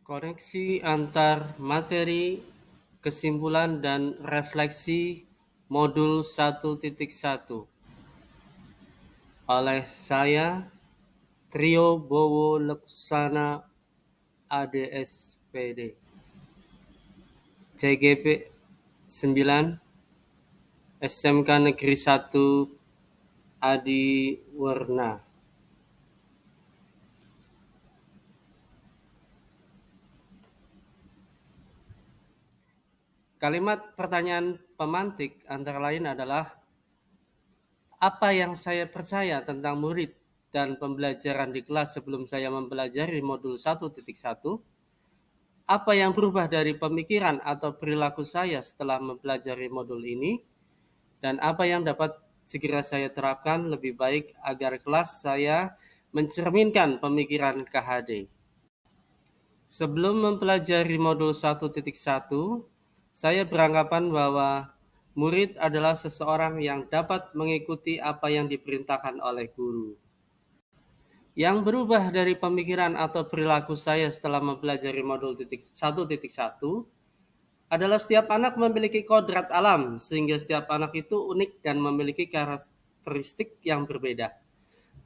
Koneksi antar materi, kesimpulan, dan refleksi modul 1.1 oleh saya, Trio Bowo Leksana ADSPD, CGP 9, SMK Negeri 1 Adiwerna. Kalimat pertanyaan pemantik antara lain adalah, apa yang saya percaya tentang murid dan pembelajaran di kelas sebelum saya mempelajari modul 1.1? Apa yang berubah dari pemikiran atau perilaku saya setelah mempelajari modul ini? Dan apa yang dapat segera saya terapkan lebih baik agar kelas saya mencerminkan pemikiran KHD? Sebelum mempelajari modul 1.1, saya beranggapan bahwa murid adalah seseorang yang dapat mengikuti apa yang diperintahkan oleh guru. Yang berubah dari pemikiran atau perilaku saya setelah mempelajari modul 1.1 adalah setiap anak memiliki kodrat alam, sehingga setiap anak itu unik dan memiliki karakteristik yang berbeda.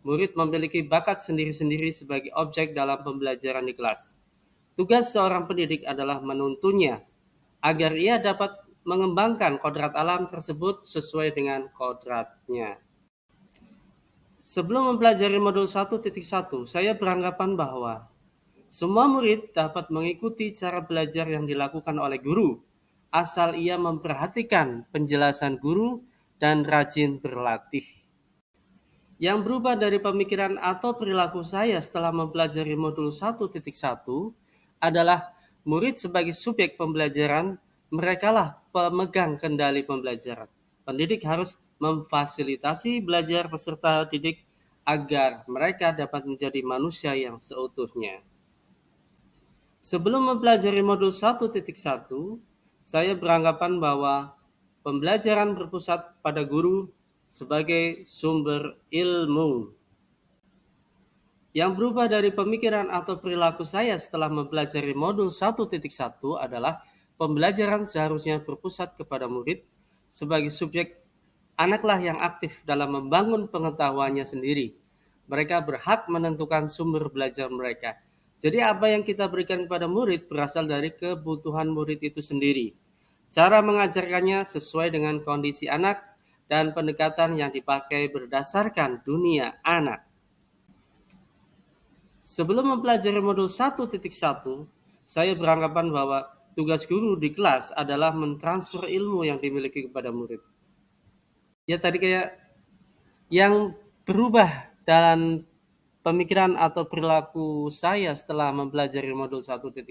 Murid memiliki bakat sendiri-sendiri sebagai objek dalam pembelajaran di kelas. Tugas seorang pendidik adalah menuntunnya agar ia dapat mengembangkan kodrat alam tersebut sesuai dengan kodratnya. Sebelum mempelajari modul 1.1, saya beranggapan bahwa semua murid dapat mengikuti cara belajar yang dilakukan oleh guru, asal ia memperhatikan penjelasan guru dan rajin berlatih. Yang berubah dari pemikiran atau perilaku saya setelah mempelajari modul 1.1 adalah murid sebagai subjek pembelajaran, merekalah pemegang kendali pembelajaran. Pendidik harus memfasilitasi belajar peserta didik agar mereka dapat menjadi manusia yang seutuhnya. Sebelum mempelajari modul 1.1, saya beranggapan bahwa pembelajaran berpusat pada guru sebagai sumber ilmu. Yang berubah dari pemikiran atau perilaku saya setelah mempelajari modul 1.1 adalah pembelajaran seharusnya berpusat kepada murid sebagai subjek. Anaklah yang aktif dalam membangun pengetahuannya sendiri. Mereka berhak menentukan sumber belajar mereka. Jadi apa yang kita berikan kepada murid berasal dari kebutuhan murid itu sendiri. Cara mengajarkannya sesuai dengan kondisi anak dan pendekatan yang dipakai berdasarkan dunia anak. Sebelum mempelajari modul 1.1, saya beranggapan bahwa tugas guru di kelas adalah mentransfer ilmu yang dimiliki kepada murid. Ya tadi kayak yang berubah dalam pemikiran atau perilaku saya setelah mempelajari modul 1.1,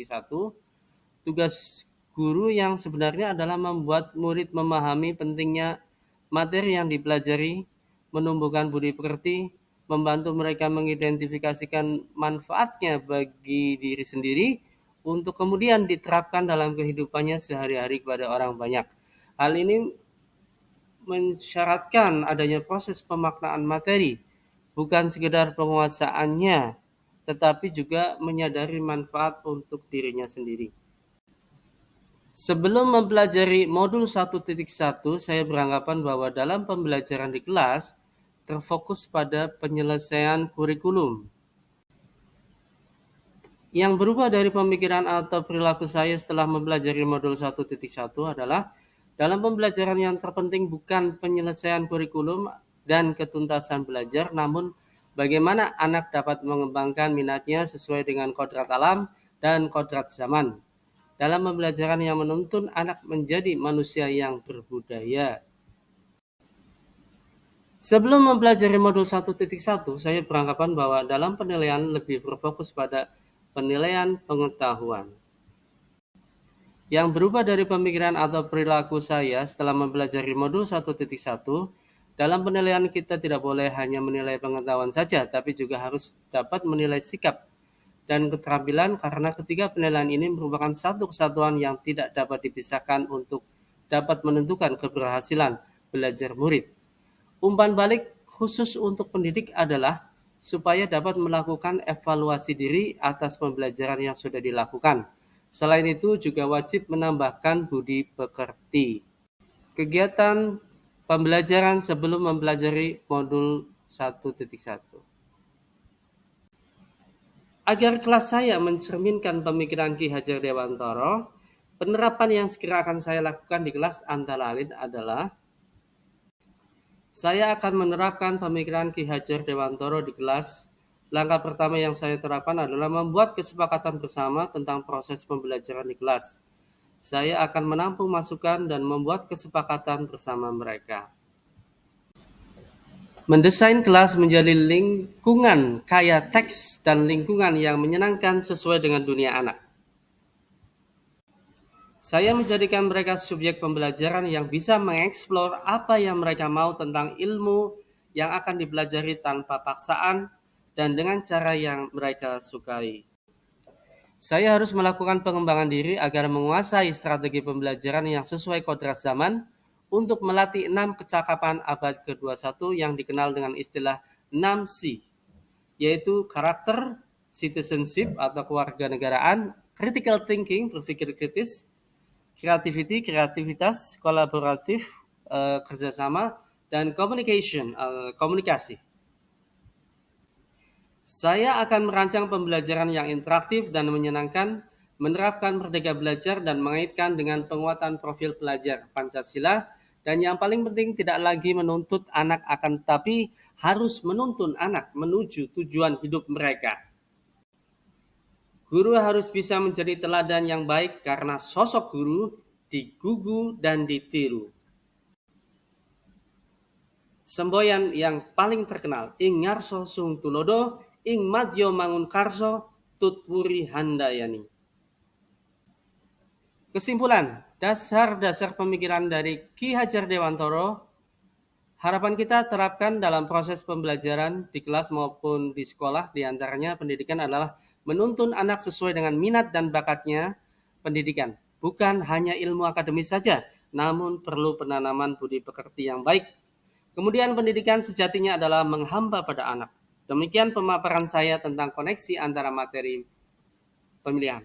tugas guru yang sebenarnya adalah membuat murid memahami pentingnya materi yang dipelajari, menumbuhkan budi pekerti, membantu mereka mengidentifikasikan manfaatnya bagi diri sendiri untuk kemudian diterapkan dalam kehidupannya sehari-hari kepada orang banyak. Hal ini mensyaratkan adanya proses pemaknaan materi, bukan sekedar penguasaannya, tetapi juga menyadari manfaat untuk dirinya sendiri. Sebelum mempelajari modul 1.1, saya beranggapan bahwa dalam pembelajaran di kelas terfokus pada penyelesaian kurikulum. Yang berubah dari pemikiran atau perilaku saya setelah mempelajari modul 1.1 adalah dalam pembelajaran yang terpenting bukan penyelesaian kurikulum dan ketuntasan belajar, namun bagaimana anak dapat mengembangkan minatnya sesuai dengan kodrat alam dan kodrat zaman. Dalam pembelajaran yang menuntun anak menjadi manusia yang berbudaya. Sebelum mempelajari modul 1.1, saya beranggapan bahwa dalam penilaian lebih berfokus pada penilaian pengetahuan. Yang berubah dari pemikiran atau perilaku saya setelah mempelajari modul 1.1, dalam penilaian kita tidak boleh hanya menilai pengetahuan saja, tapi juga harus dapat menilai sikap dan keterampilan, karena ketiga penilaian ini merupakan satu kesatuan yang tidak dapat dipisahkan untuk dapat menentukan keberhasilan belajar murid. Umpan balik khusus untuk pendidik adalah supaya dapat melakukan evaluasi diri atas pembelajaran yang sudah dilakukan. Selain itu juga wajib menambahkan budi pekerti. Kegiatan pembelajaran sebelum mempelajari modul 1.1. Agar kelas saya mencerminkan pemikiran Ki Hajar Dewantara, penerapan yang segera akan saya lakukan di kelas antara lain adalah saya akan menerapkan pemikiran Ki Hajar Dewantara di kelas. Langkah pertama yang saya terapkan adalah membuat kesepakatan bersama tentang proses pembelajaran di kelas. Saya akan menampung masukan dan membuat kesepakatan bersama mereka. Mendesain kelas menjadi lingkungan kaya teks dan lingkungan yang menyenangkan sesuai dengan dunia anak. Saya menjadikan mereka subjek pembelajaran yang bisa mengeksplor apa yang mereka mau tentang ilmu yang akan dipelajari tanpa paksaan dan dengan cara yang mereka sukai. Saya harus melakukan pengembangan diri agar menguasai strategi pembelajaran yang sesuai kodrat zaman untuk melatih 6 kecakapan abad ke-21 yang dikenal dengan istilah 6C, yaitu karakter, citizenship atau kewarganegaraan, critical thinking, berpikir kritis, creativity, kreativitas, kolaboratif, kerjasama, dan communication, komunikasi. Saya akan merancang pembelajaran yang interaktif dan menyenangkan, menerapkan Merdeka Belajar dan mengaitkan dengan penguatan profil pelajar Pancasila, dan yang paling penting tidak lagi menuntut anak akan tetapi harus menuntun anak menuju tujuan hidup mereka. Guru harus bisa menjadi teladan yang baik karena sosok guru digugu dan ditiru. Semboyan yang paling terkenal, ing ngarso sung tulodo, ing madyo mangun karso, tutwuri handayani. Kesimpulan, dasar-dasar pemikiran dari Ki Hajar Dewantara harapan kita terapkan dalam proses pembelajaran di kelas maupun di sekolah. Di antaranya pendidikan adalah menuntun anak sesuai dengan minat dan bakatnya. Pendidikan bukan hanya ilmu akademis saja, namun perlu penanaman budi pekerti yang baik. Kemudian pendidikan sejatinya adalah menghamba pada anak. Demikian pemaparan saya tentang koneksi antara materi pemilihan.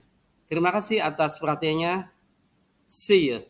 Terima kasih atas perhatiannya. See you.